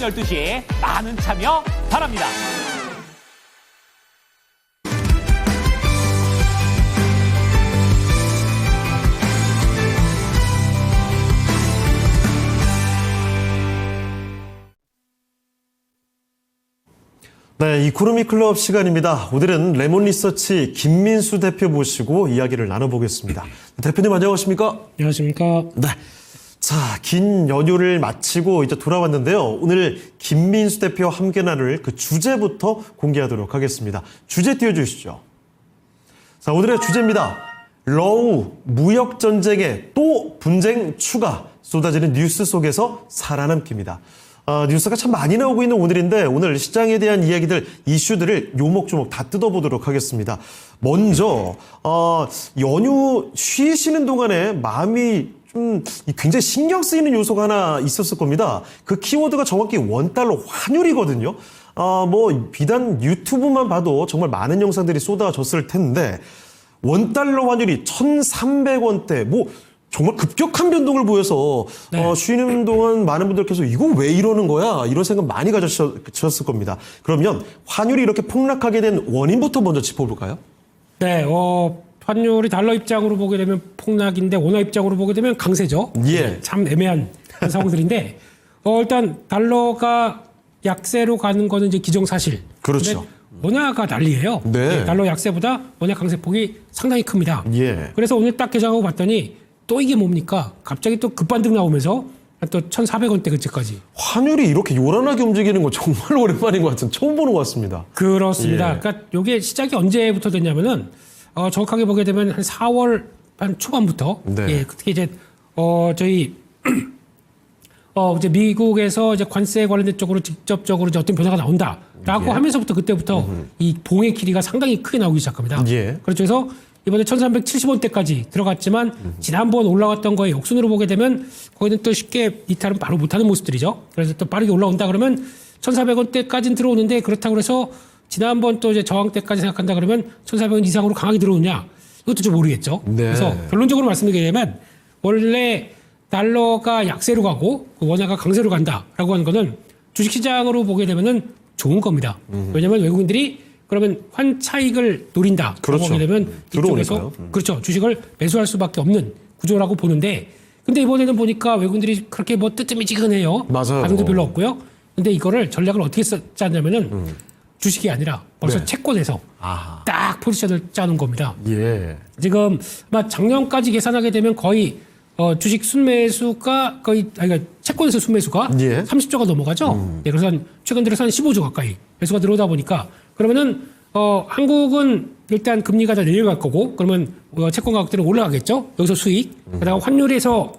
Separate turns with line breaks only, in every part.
12시에 많은 참여 바랍니다.
네, 이 구름이 클럽 시간입니다. 오늘은 레몬리서치 김민수 대표 모시고 이야기를 나눠보겠습니다. 대표님 안녕하십니까?
안녕하십니까?
네. 자, 긴 연휴를 마치고 이제 돌아왔는데요. 오늘 김민수 대표와 함께 나눌 그 주제부터 공개하도록 하겠습니다. 주제 띄워주시죠. 자, 오늘의 주제입니다. 러우 무역전쟁에 또 분쟁 추가 쏟아지는 뉴스 속에서 살아남기입니다. 뉴스가 참 많이 나오고 있는 오늘인데 오늘 시장에 대한 이야기들, 이슈들을 요목조목 다 뜯어보도록 하겠습니다. 먼저 연휴 쉬시는 동안에 마음이 좀 굉장히 신경 쓰이는 요소가 하나 있었을 겁니다. 그 키워드가 정확히 원달러 환율이거든요. 비단 유튜브만 봐도 정말 많은 영상들이 쏟아졌을 텐데 원달러 환율이 1,300원대 정말 급격한 변동을 보여서
네.
쉬는 동안 많은 분들께서 이거 왜 이러는 거야? 이런 생각 많이 가지셨을 겁니다. 그러면 환율이 이렇게 폭락하게 된 원인부터 먼저 짚어볼까요?
네, 환율이 달러 입장으로 보게 되면 폭락인데 원화 입장으로 보게 되면 강세죠.
예.
참 애매한 상황들인데 일단 달러가 약세로 가는 거는 이제 기정사실.
그렇죠.
근데 원화가 난리예요.
네.
달러 약세보다 원화 강세폭이 상당히 큽니다.
예.
그래서 오늘 딱 개장하고 봤더니 또 이게 뭡니까? 갑자기 또 급반등 나오면서 또 1,400원대 근처까지.
환율이 이렇게 요란하게 움직이는 거 정말 오랜만인 것 같은 처음 보는 것 같습니다.
그렇습니다.
예.
그러니까 이게 시작이 언제부터 됐냐면은 정확하게 보게 되면 한 4월 한 초반부터
네.
예, 특히 이제 저희 이제 미국에서 이제 관세 관련된 쪽으로 직접적으로 이제 어떤 변화가 나온다라고
예.
하면서부터 그때부터 이 봉의 길이가 상당히 크게 나오기 시작합니다.
예.
그렇죠. 그래서 이번에 1,370원대까지 들어갔지만 지난번 올라갔던 거에 역순으로 보게 되면 거기는 또 쉽게 이탈은 바로 못하는 모습들이죠. 그래서 또 빠르게 올라온다 그러면 1,400원대까지는 들어오는데 그렇다고 해서 지난번 또 이제 저항대까지 생각한다 그러면 1,400원 이상으로 강하게 들어오느냐 이것도 좀 모르겠죠.
네.
그래서 결론적으로 말씀드리면 원래 달러가 약세로 가고 원화가 강세로 간다라고 하는 거는 주식시장으로 보게 되면은 좋은 겁니다. 왜냐하면 외국인들이 그러면 환차익을 노린다라고
그렇죠.
하게 되면 이쪽에서
들어오니까요.
그렇죠. 주식을 매수할 수밖에 없는 구조라고 보는데 근데 이번에는 보니까 외국인들이 그렇게 뜨뜨미지근해요.
맞아요.
반응도 별로 없고요. 근데 이거를 전략을 어떻게 짰냐면은 주식이 아니라 벌써
네.
채권에서
아하.
딱 포지션을 짜는 겁니다.
예.
지금 아마 작년까지 계산하게 되면 거의 주식 순매수가 그러니까 채권에서 순매수가
예.
30조가 넘어가죠. 네, 그래서 최근 들어서 한 15조 가까이 매수가 들어오다 보니까 그러면은 한국은 일단 금리가 다 내려갈 거고 그러면 채권 가격들은 올라가겠죠. 여기서 수익. 그다가 환율에서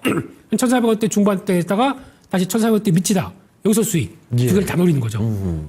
1,400원대 중반대에다가 다시 1,400원대 밑이다. 여기서 수익.
예.
두 개를 다 노리는 거죠.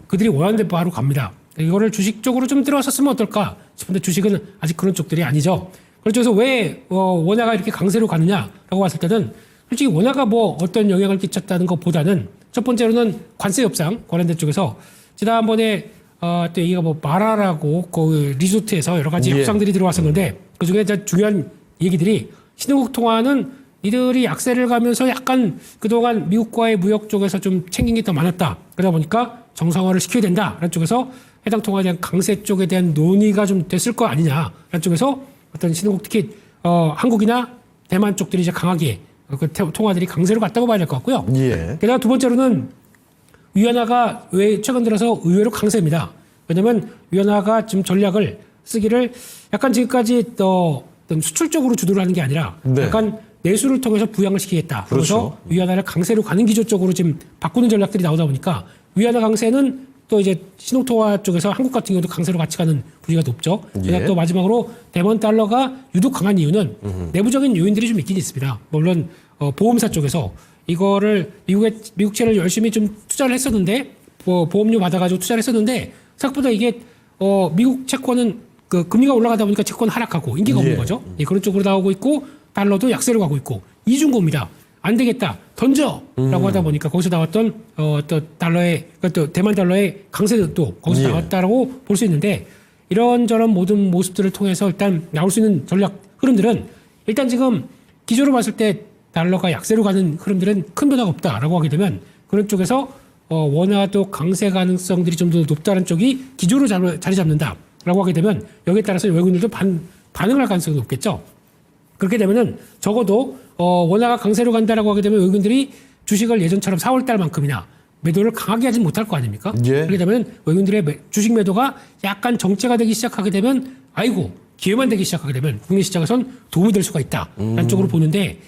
그들이 원하는 데 바로 갑니다. 이거를 주식 쪽으로 좀 들어왔었으면 어떨까 싶은데 주식은 아직 그런 쪽들이 아니죠. 그렇죠. 그래서 왜 원화가 이렇게 강세로 가느냐라고 봤을 때는 솔직히 원화가 어떤 영향을 끼쳤다는 것보다는 첫 번째로는 관세 협상 관련된 쪽에서 지난번에 또 얘기가 마라라고 그 리조트에서 여러 가지
예.
협상들이 들어왔었는데 그 중에 중요한 얘기들이 신흥국 통화는 이들이 약세를 가면서 약간 그동안 미국과의 무역 쪽에서 좀 챙긴 게 더 많았다. 그러다 보니까 정상화를 시켜야 된다라는 쪽에서 해당 통화에 대한 강세 쪽에 대한 논의가 좀 됐을 거 아니냐라는 쪽에서 어떤 신흥국 특히 한국이나 대만 쪽들이 이제 강하게 그 통화들이 강세로 갔다고 봐야 될 것 같고요.
예.
게다가 두 번째로는 위안화가 왜 최근 들어서 의외로 강세입니다. 왜냐하면 위안화가 지금 전략을 쓰기를 약간 지금까지 어떤 수출적으로 주도를 하는 게 아니라
네.
약간 내수를 통해서 부양을 시키겠다. 그래서
그렇죠.
위안화를 강세로 가는 기조 쪽으로 지금 바꾸는 전략들이 나오다 보니까 위안화 강세는 또 이제 신흥통화 쪽에서 한국 같은 경우도 강세로 같이 가는 분위기가 높죠.
예.
또 마지막으로 대만 달러가 유독 강한 이유는 내부적인 요인들이 좀 있긴 있습니다. 물론 보험사 쪽에서 이거를 미국채를 열심히 좀 투자를 했었는데 보험료 받아가지고 투자를 했었는데 생각보다 이게 미국 채권은 그 금리가 올라가다 보니까 채권 하락하고 인기가 없는
예.
거죠. 예, 그런 쪽으로 나오고 있고 달러도 약세로 가고 있고 이중고입니다. 안 되겠다. 던져라고 하다 보니까 거기서 나왔던 또 달러의 또 대만 달러의 강세도 거기서
예.
나왔다라고 볼 수 있는데 이런저런 모든 모습들을 통해서 일단 나올 수 있는 전략 흐름들은 일단 지금 기조로 봤을 때 달러가 약세로 가는 흐름들은 큰 변화가 없다라고 하게 되면 그런 쪽에서 원화도 강세 가능성들이 좀 더 높다는 쪽이 기조로 자리 잡는다라고 하게 되면 여기에 따라서 외국인들도 반응할 가능성이 높겠죠. 그렇게 되면은 적어도 원화가 강세로 간다라고 하게 되면 외국인들이 주식을 예전처럼 4월 달만큼이나 매도를 강하게 하진 못할 거 아닙니까?
예.
그렇게 되면 외국인들의 주식 매도가 약간 정체가 되기 시작하게 되면 아이고 기회만 되기 시작하게 되면 국내 시장에선 도움이 될 수가 있다라는 쪽으로 보는데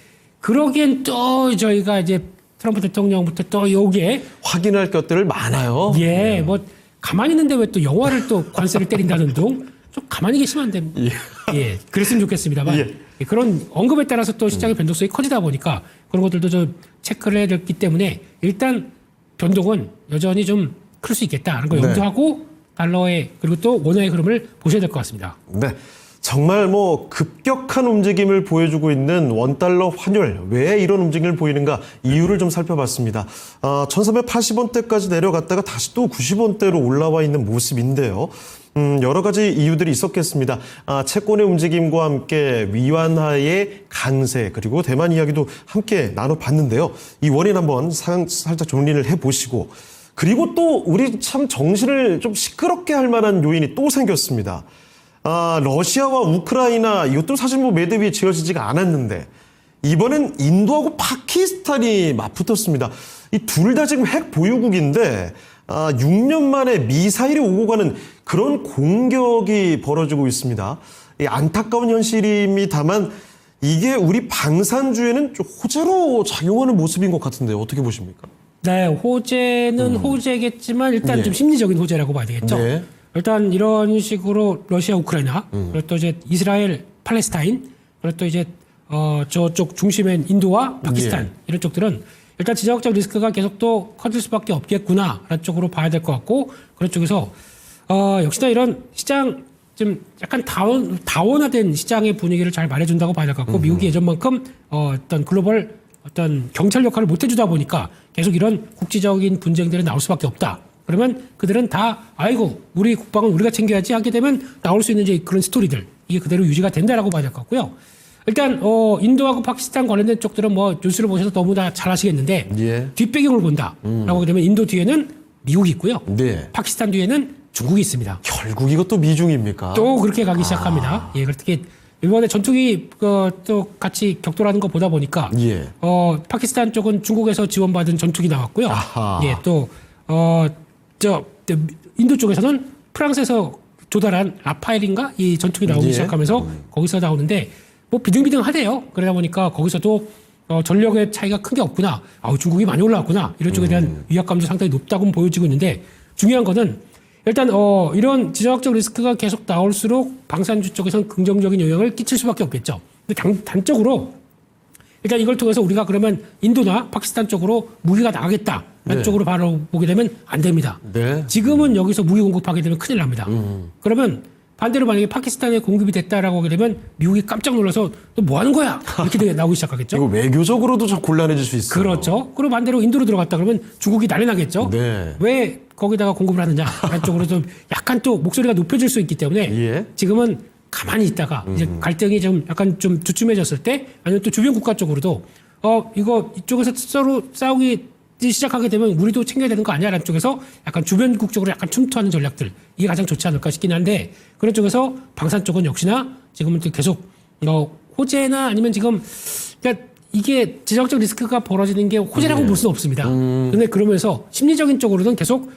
그러기엔 또 저희가 이제 트럼프 대통령부터 또 여기에
확인할 것들을 많아요.
예, 뭐 가만히 있는데 왜 또 영화를 또 관세를 때린다는 둥 좀 가만히 계시면 안 됩니다. 예, 그랬으면 좋겠습니다만
예.
그런 언급에 따라서 또 시장의 변동성이 커지다 보니까 그런 것들도 좀 체크를 해야 되기 때문에 일단 변동은 여전히 좀 클 수 있겠다라는 걸
네.
염두하고 달러의 그리고 또 원화의 흐름을 보셔야 될 것 같습니다.
네. 정말 뭐 급격한 움직임을 보여주고 있는 원달러 환율. 왜 이런 움직임을 보이는가 이유를 좀 살펴봤습니다. 1380원대까지 내려갔다가 다시 또 90원대로 올라와 있는 모습인데요. 여러 가지 이유들이 있었겠습니다. 채권의 움직임과 함께 위안화의 강세 그리고 대만 이야기도 함께 나눠봤는데요. 이 원인 한번 살짝 정리를 해보시고 그리고 또 우리 참 정신을 좀 시끄럽게 할 만한 요인이 또 생겼습니다. 러시아와 우크라이나 이것도 사실 뭐 매듭 위에 지어지지가 않았는데 이번엔 인도하고 파키스탄이 맞붙었습니다. 이 둘 다 지금 핵 보유국인데 6년 만에 미사일이 오고 가는 그런 공격이 벌어지고 있습니다. 이 안타까운 현실입니다만 이게 우리 방산주에는 좀 호재로 작용하는 모습인 것 같은데요. 어떻게 보십니까?
네, 호재는 호재겠지만 일단
네.
좀 심리적인 호재라고 봐야 되겠죠.
네.
일단 이런 식으로 러시아, 우크라이나, 그리고 또 이제 이스라엘, 팔레스타인, 그리고 또 이제 저쪽 중심엔 인도와 파키스탄
네.
이런 쪽들은 일단 지정학적 리스크가 계속 또 커질 수밖에 없겠구나라는 쪽으로 봐야 될 것 같고 그런 쪽에서 역시나 이런 시장 좀 약간 다원화된 시장의 분위기를 잘 말해준다고 봐야 될 것 같고 미국이 예전만큼 어떤 글로벌 어떤 경찰 역할을 못 해주다 보니까 계속 이런 국제적인 분쟁들이 나올 수밖에 없다. 그러면 그들은 다 아이고 우리 국방은 우리가 챙겨야지 하게 되면 나올 수 있는 이제 그런 스토리들 이게 그대로 유지가 된다라고 봐야 될 것 같고요. 일단 인도하고 파키스탄 관련된 쪽들은 뭐 뉴스를 보셔서 너무나 잘 아시겠는데
예.
뒷배경을 본다라고 하게 되면 인도 뒤에는 미국이 있고요.
네.
파키스탄 뒤에는 중국이 있습니다.
결국 이것도 미중입니까?
또 그렇게 가기 시작합니다. 예, 그렇게 이번에 전투기 또 같이 격돌하는 거 보다 보니까
예.
파키스탄 쪽은 중국에서 지원받은 전투기 나왔고요.
아하.
예, 또 인도 쪽에서는 프랑스에서 조달한 라파엘인가 이 전투기 나오기
예.
시작하면서 거기서 나오는데 뭐 비등비등하대요. 그러다 보니까 거기서도 전력의 차이가 큰 게 없구나. 중국이 많이 올라왔구나. 이런 쪽에 대한 위압감도 상당히 높다고 보여지고 있는데 중요한 거는 일단 이런 지정학적 리스크가 계속 나올수록 방산주 쪽에서는 긍정적인 영향을 끼칠 수밖에 없겠죠. 근데 단적으로 일단 이걸 통해서 우리가 그러면 인도나 파키스탄 쪽으로 무기가 나가겠다라는
네.
쪽으로 바로 보게 되면 안 됩니다.
네.
지금은 여기서 무기 공급하게 되면 큰일 납니다. 그러면 반대로 만약에 파키스탄에 공급이 됐다라고 하게 되면 미국이 깜짝 놀라서 너 뭐 하는 거야? 이렇게 나오기 시작하겠죠.
이거 외교적으로도 좀 곤란해질 수 있어요.
그렇죠. 그리고 반대로 인도로 들어갔다 그러면 중국이 난리 나겠죠.
네.
왜 거기다가 공급을 하느냐? 라는 쪽으로 좀 약간 또 목소리가 높여질 수 있기 때문에
예.
지금은 가만히 있다가 이제 갈등이 좀 약간 좀 주춤해졌을 때 아니면 또 주변 국가 쪽으로도 이거 이쪽에서 서로 싸우기 시작하게 되면 우리도 챙겨야 되는 거 아니야? 라는 쪽에서 약간 주변국 쪽으로 약간 침투하는 전략들 이게 가장 좋지 않을까 싶긴 한데 그런 쪽에서 방산 쪽은 역시나 지금은 또 계속 호재나 아니면 지금 그러니까 이게 지정학적 리스크가 벌어지는 게 호재라고
네.
볼 수는 없습니다. 근데 그러면서 심리적인 쪽으로는 계속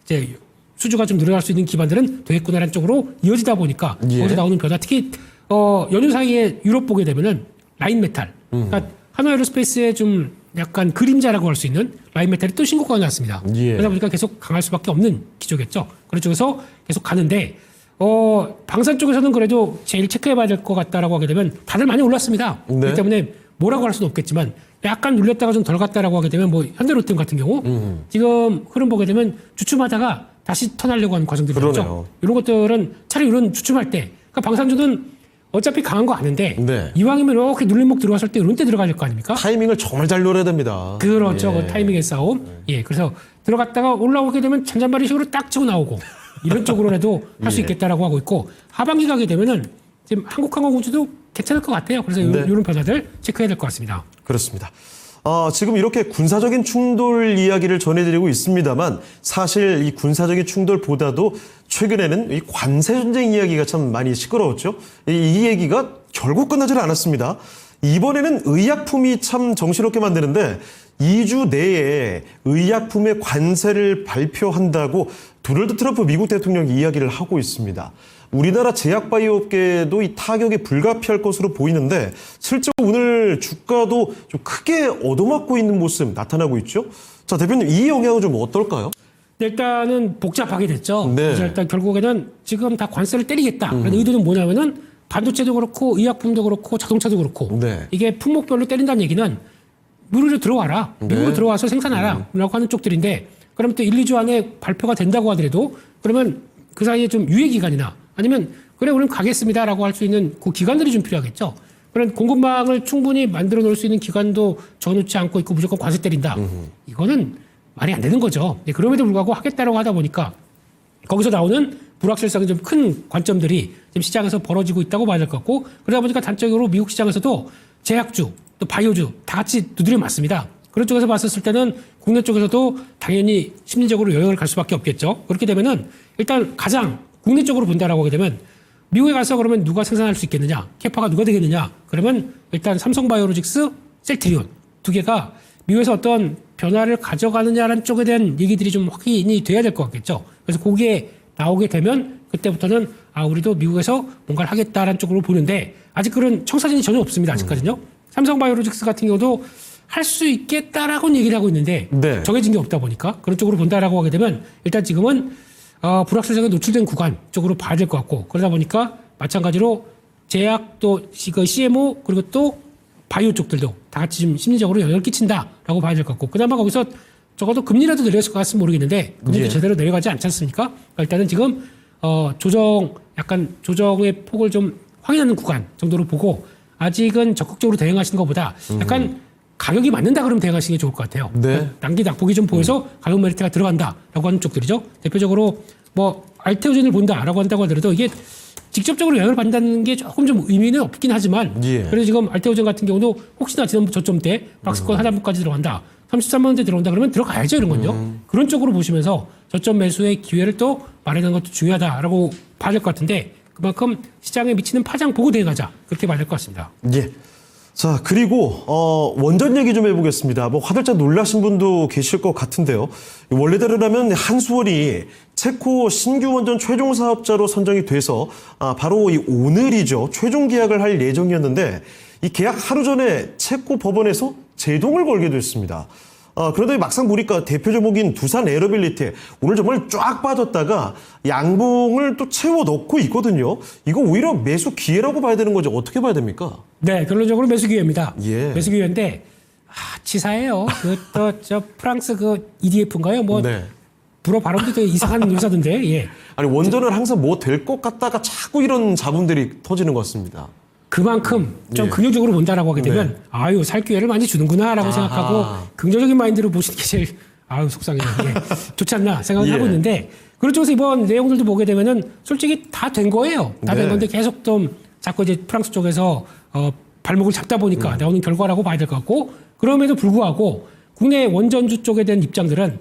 이제 수주가 좀 늘어날 수 있는 기반들은 되겠구나라는 쪽으로 이어지다 보니까
예.
거기서 나오는 변화 특히 연휴 사이에 유럽 보게 되면은 라인 메탈 그러니까 하나 에어로스페이스의 좀 약간 그림자라고 할 수 있는 라인 메탈이 또 신고가가 났습니다.
예.
그러다 보니까 계속 강할 수밖에 없는 기조겠죠. 그런 쪽에서 계속 가는데 방산 쪽에서는 그래도 제일 체크해봐야 될 것 같다라고 하게 되면 다들 많이 올랐습니다.
네.
그렇기 때문에 뭐라고 할 수는 없겠지만 약간 눌렸다가 좀 덜 갔다라고 하게 되면 뭐 현대로템 같은 경우 지금 흐름 보게 되면 주춤하다가 다시 턴하려고 하는 과정들이 있죠.
그러네요.
이런 것들은 차라리 이런 주춤할 때 그러니까 방산주는 어차피 강한 거 아는데
네.
이왕이면 이렇게 눌림목 들어갔을 때 이런 때 들어가야 될 거 아닙니까?
타이밍을 정말 잘 노려야 됩니다.
그렇죠.
예.
그 타이밍의 싸움. 예, 그래서 들어갔다가 올라오게 되면 잔잔바리식으로 딱 치고 나오고 이런 쪽으로라도 할 수
예.
있겠다라고 하고 있고 하반기 가게 되면은 지금 한국항공우주도 괜찮을 것 같아요. 그래서
네.
이런 변화들 체크해야 될 것 같습니다.
그렇습니다. 지금 이렇게 군사적인 충돌 이야기를 전해드리고 있습니다만 사실 이 군사적인 충돌보다도 최근에는 이 관세 전쟁 이야기가 참 많이 시끄러웠죠. 이 얘기가 결국 끝나질 않았습니다. 이번에는 의약품이 참 정신없게 만드는데 2주 내에 의약품의 관세를 발표한다고 도널드 트럼프 미국 대통령이 이야기를 하고 있습니다. 우리나라 제약바이오 업계도 이 타격이 불가피할 것으로 보이는데 실제 오늘 주가도 좀 크게 얻어맞고 있는 모습 나타나고 있죠. 자, 대표님 이 영향은 좀 어떨까요?
일단은 복잡하게 됐죠.
네.
그래서 일단 결국에는 지금 다 관세를 때리겠다. 의도는 뭐냐면은 반도체도 그렇고 의약품도 그렇고 자동차도 그렇고
네.
이게 품목별로 때린다는 얘기는 미국으로 들어와라. 미국으로
네.
들어와서 생산하라. 라고 하는 쪽들인데 그럼 또 1, 2주 안에 발표가 된다고 하더라도 그러면 그 사이에 좀 유예 기간이나 아니면 그래 우리는 가겠습니다라고 할 수 있는 그 기간들이 좀 필요하겠죠. 그런 공급망을 충분히 만들어 놓을 수 있는 기간도 정해놓지 않고 있고 무조건 관세 때린다. 이거는 말이 안 되는 거죠. 그럼에도 불구하고 하겠다라고 하다 보니까 거기서 나오는 불확실성이 좀 큰 관점들이 지금 시장에서 벌어지고 있다고 봐야 될 것 같고 그러다 보니까 단적으로 미국 시장에서도 제약주 또 바이오주 다 같이 두드려 맞습니다. 그런 쪽에서 봤었을 때는 국내 쪽에서도 당연히 심리적으로 영향을 갈 수밖에 없겠죠. 그렇게 되면은 일단 가장 국내 쪽으로 본다라고 하게 되면 미국에 가서 그러면 누가 생산할 수 있겠느냐, 캐파가 누가 되겠느냐. 그러면 일단 삼성바이오로직스, 셀트리온 두 개가 미국에서 어떤 변화를 가져가느냐라는 쪽에 대한 얘기들이 좀 확인이 돼야 될 것 같겠죠. 그래서 거기에 나오게 되면 그때부터는 우리도 미국에서 뭔가를 하겠다라는 쪽으로 보는데 아직 그런 청사진이 전혀 없습니다. 아직까지는요. 삼성바이오로직스 같은 경우도 할 수 있겠다라고는 얘기를 하고 있는데
네.
정해진 게 없다 보니까 그런 쪽으로 본다라고 하게 되면 일단 지금은 불확실성에 노출된 구간 쪽으로 봐야 될 것 같고 그러다 보니까 마찬가지로 제약 또 CMO 그리고 또 바이오 쪽들도 다 같이 좀 심리적으로 영향을 끼친다라고 봐야 될 것 같고 그나마 거기서 적어도 금리라도 내려갔을 것 같으면 모르겠는데 금리도
예.
제대로 내려가지 않지 않습니까? 일단은 지금 약간 조정의 폭을 좀 확인하는 구간 정도로 보고 아직은 적극적으로 대응하시는 것보다 약간 가격이 맞는다 그러면 대응하시는 게 좋을 것 같아요.
네.
단기 낙폭이 좀 보여서 가격 메리트가 들어간다라고 하는 쪽들이죠. 대표적으로 뭐 알테오젠을 본다라고 한다고 하더라도 이게 직접적으로 영향을 받는다는 게 조금 좀 의미는 없긴 하지만
예.
그래서 지금 알테오젠 같은 경우도 혹시나 지난번 저점 때 박스권 하단부까지 들어간다. 33만 원대 들어온다 그러면 들어가야죠 이런 건요. 그런 쪽으로 보시면서 저점 매수의 기회를 또 마련하는 것도 중요하다라고 봐야 될 것 같은데 그만큼 시장에 미치는 파장 보고 대응하자 그렇게 봐야 될 것 같습니다.
예. 자, 그리고 원전 얘기 좀 해보겠습니다. 뭐 화들짝 놀라신 분도 계실 것 같은데요. 원래대로라면 한수원이 체코 신규 원전 최종 사업자로 선정이 돼서 바로 이 오늘이죠. 최종 계약을 할 예정이었는데 이 계약 하루 전에 체코 법원에서 제동을 걸게 됐습니다. 그런데 막상 보니까 대표 종목인 두산 에어빌리티 오늘 정말 쫙 빠졌다가 양봉을 또 채워 넣고 있거든요. 이거 오히려 매수 기회라고 봐야 되는 거죠. 어떻게 봐야 됩니까?
네, 결론적으로 매수 기회입니다.
예.
매수 기회인데 치사해요. 저 프랑스 EDF인가요? 뭐
네.
불어 발음도 되게 이상한 회사던데. 예.
아니 원전은 항상 뭐 될 것 같다가 자꾸 이런 자본들이 터지는 것 같습니다.
그만큼 좀
예.
긍정적으로 본다라고 하게 되면
네.
살 기회를 많이 주는구나라고 생각하고 긍정적인 마인드로 보시는 게 제일 속상해요. 예. 좋지 않나 생각을
예.
하고 있는데 그런 쪽에서 이번 내용들도 보게 되면은 솔직히 다 된 거예요. 다 된
네.
건데 계속 좀 자꾸 이제 프랑스 쪽에서 발목을 잡다 보니까 나오는 결과라고 봐야 될 것 같고 그럼에도 불구하고 국내 원전주 쪽에 대한 입장들은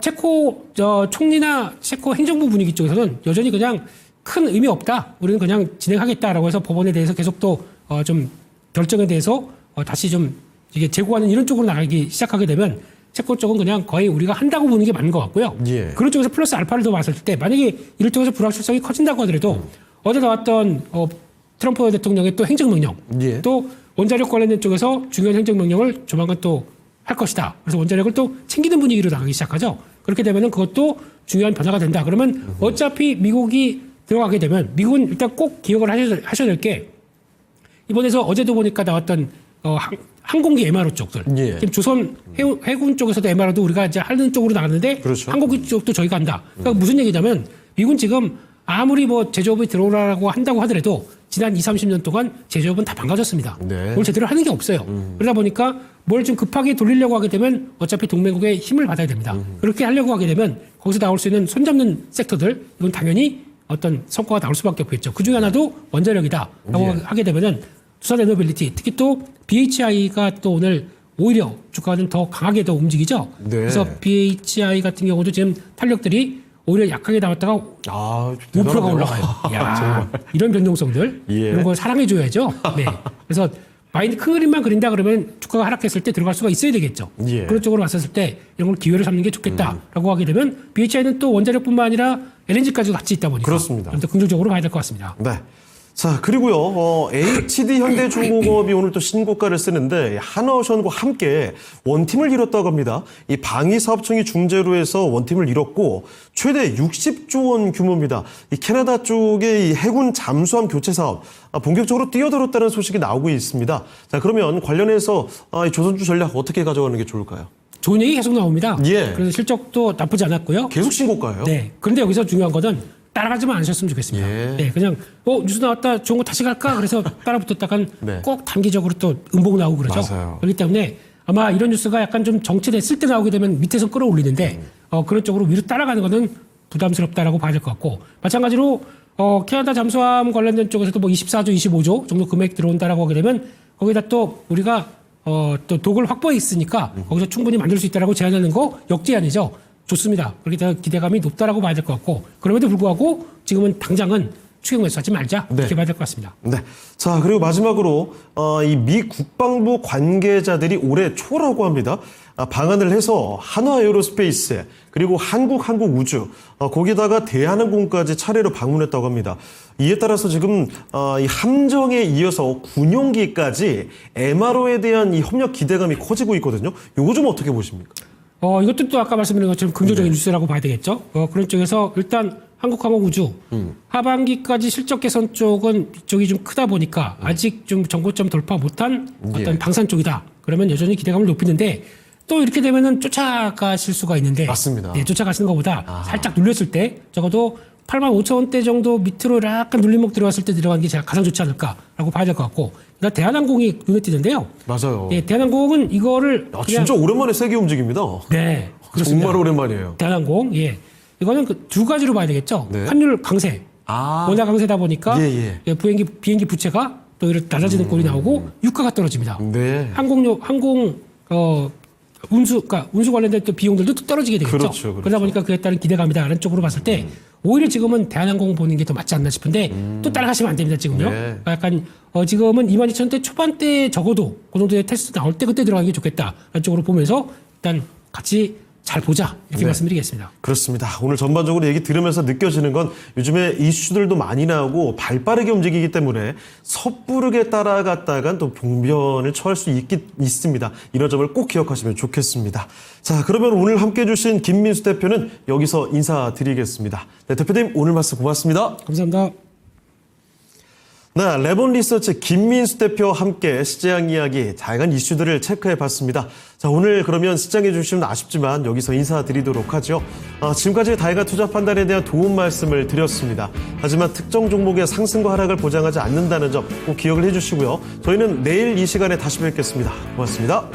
체코 총리나 체코 행정부 분위기 쪽에서는 여전히 그냥 큰 의미 없다. 우리는 그냥 진행하겠다라고 해서 법원에 대해서 계속 또 좀 결정에 대해서 다시 좀 이게 재고하는 이런 쪽으로 나가기 시작하게 되면 체코 쪽은 그냥 거의 우리가 한다고 보는 게 맞는 것 같고요.
예.
그런 쪽에서 플러스 알파를 더 봤을 때 만약에 이런 쪽에서 불확실성이 커진다고 하더라도 어제 나왔던 트럼프 대통령의 또 행정명령
예.
또 원자력 관련된 쪽에서 중요한 행정명령을 조만간 또 할 것이다. 그래서 원자력을 또 챙기는 분위기로 나가기 시작하죠. 그렇게 되면은 그것도 중요한 변화가 된다. 그러면 어차피 미국이 들어가게 되면 미국은 일단 꼭 기억을 하셔야 될 게 이번에서 어제도 보니까 나왔던 항공기 MRO 쪽들.
예.
지금 조선 해군 쪽에서도 MRO도 우리가 이제 하는 쪽으로 나갔는데
그렇죠.
항공기 쪽도 저희가 한다. 그러니까 무슨 얘기냐면 미국은 지금 아무리 뭐 제조업이 들어오라고 한다고 하더라도 지난 20, 30년 동안 제조업은 다 망가졌습니다.
네.
뭘 제대로 하는 게 없어요. 그러다 보니까 뭘 좀 급하게 돌리려고 하게 되면 어차피 동맹국의 힘을 받아야 됩니다. 그렇게 하려고 하게 되면 거기서 나올 수 있는 손잡는 섹터들 이건 당연히 어떤 성과가 나올 수밖에 없겠죠. 그중에 하나도 원자력이다라고
예.
하게 되면은 두산 에너빌리티 특히 또 BHI가 또 오늘 오히려 주가가 좀 더 강하게 더 움직이죠.
네.
그래서 BHI 같은 경우도 지금 탄력들이 오히려 약하게 나왔다가
아,
5%가 올라가요. 야, 이런 변동성들
예.
이런 걸 사랑해줘야죠. 네. 그래서 마인드 큰 그림만 그린다 그러면 주가가 하락했을 때 들어갈 수가 있어야 되겠죠.
예.
그런 쪽으로 봤었을 때 이런 걸 기회를 삼는 게 좋겠다라고 하게 되면 BHI는 또 원자력뿐만 아니라 LNG까지도 같이 있다 보니까
그렇습니다.
좀 더 긍정적으로 봐야 될 것 같습니다.
네. 자, 그리고요, HD 현대중공업이 오늘 또 신고가를 쓰는데, 한화오션과 함께 원팀을 이뤘다고 합니다. 이 방위사업청이 중재로 해서 원팀을 이뤘고, 최대 60조 원 규모입니다. 이 캐나다 쪽의 이 해군 잠수함 교체 사업, 본격적으로 뛰어들었다는 소식이 나오고 있습니다. 자, 그러면 관련해서 이 조선주 전략 어떻게 가져가는 게 좋을까요?
좋은 얘기 계속 나옵니다.
예.
그래서 실적도 나쁘지 않았고요.
계속 신고가예요?
네. 그런데 여기서 중요한 거는 따라가지만 않으셨으면 좋겠습니다.
예.
네, 그냥 뉴스 나왔다 좋은 거 다시 갈까 그래서 따라붙었다간
네.
꼭 단기적으로 또 음봉 나오고 그러죠.
맞아요.
그렇기 때문에 아마 이런 뉴스가 약간 좀 정체됐을 때 나오게 되면 밑에서 끌어올리는데 그런 쪽으로 위로 따라가는 거는 부담스럽다라고 봐야 될 것 같고 마찬가지로 캐나다 잠수함 관련된 쪽에서도 뭐 24조, 25조 정도 금액 들어온다라고 하게 되면 거기다 또 우리가 또 독을 확보해 있으니까 거기서 충분히 만들 수 있다라고 제안하는 거 역제안이죠. 좋습니다. 그렇기 때문에 기대감이 높다라고 봐야 될 것 같고 그럼에도 불구하고 지금은 당장은 추경 매수하지 말자 이렇게 봐야 될 것 같습니다.
네. 자, 그리고 마지막으로 이 미 국방부 관계자들이 올해 초라고 합니다. 방한을 해서 한화 에어로스페이스 그리고 한국우주 거기다가 대한항공까지 차례로 방문했다고 합니다. 이에 따라서 지금 이 함정에 이어서 군용기까지 MRO에 대한 이 협력 기대감이 커지고 있거든요. 요거 좀 어떻게 보십니까?
이것도 또 아까 말씀드린 것처럼 긍정적인 뉴스라고 봐야 되겠죠. 그런 쪽에서 일단 한국항공우주 하반기까지 실적 개선 쪽은 이쪽이 좀 크다 보니까 아직 좀 정고점 돌파 못한 어떤 방산 쪽이다. 그러면 여전히 기대감을 높이는데 또 이렇게 되면은 쫓아가실 수가 있는데
맞습니다.
네, 쫓아가시는 것보다 살짝 눌렸을 때 적어도 85,000원대 정도 밑으로 약간 눌림목 들어갔을 때 들어가는 게 제가 가장 좋지 않을까라고 봐야 될 것 같고 그러니까 대한항공이 눈에 띄는데요.
맞아요.
네, 대한항공은 이거를
진짜 오랜만에 세게 움직입니다.
네, 그렇습니다.
정말 오랜만이에요.
대한항공, 예. 이거는 그 두 가지로 봐야 되겠죠.
네.
환율 강세. 원화 강세다 보니까
예.
비행기 부채가 또 이렇게 낮아지는 꼴이 나오고 유가가 떨어집니다.
네.
운수 관련된 또 비용들도 또 떨어지게 되겠죠.
그렇죠.
그러다 보니까 그에 따른 기대감이다라는 쪽으로 봤을 때 오히려 지금은 대한항공 보는 게 더 맞지 않나 싶은데 또 따라가시면 안 됩니다. 지금요.
네.
약간 지금은 22,000원대 초반대 적어도 그 정도의 테스트 나올 때 그때 들어가는 게 좋겠다라는 쪽으로 보면서 일단 같이 잘 보자 이렇게 말씀드리겠습니다.
그렇습니다. 오늘 전반적으로 얘기 들으면서 느껴지는 건 요즘에 이슈들도 많이 나오고 발빠르게 움직이기 때문에 섣부르게 따라갔다간 또 봉변을 처할 수 있습니다. 이런 점을 꼭 기억하시면 좋겠습니다. 자, 그러면 오늘 함께해 주신 김민수 대표는 여기서 인사드리겠습니다. 네, 대표님 오늘 말씀 고맙습니다.
감사합니다.
네, 레본 리서치 김민수 대표와 함께 시장 이야기, 다양한 이슈들을 체크해 봤습니다. 자, 오늘 그러면 시장해 주시면 아쉽지만 여기서 인사드리도록 하죠. 지금까지 다양한 투자 판단에 대한 도움 말씀을 드렸습니다. 하지만 특정 종목의 상승과 하락을 보장하지 않는다는 점 꼭 기억을 해 주시고요. 저희는 내일 이 시간에 다시 뵙겠습니다. 고맙습니다.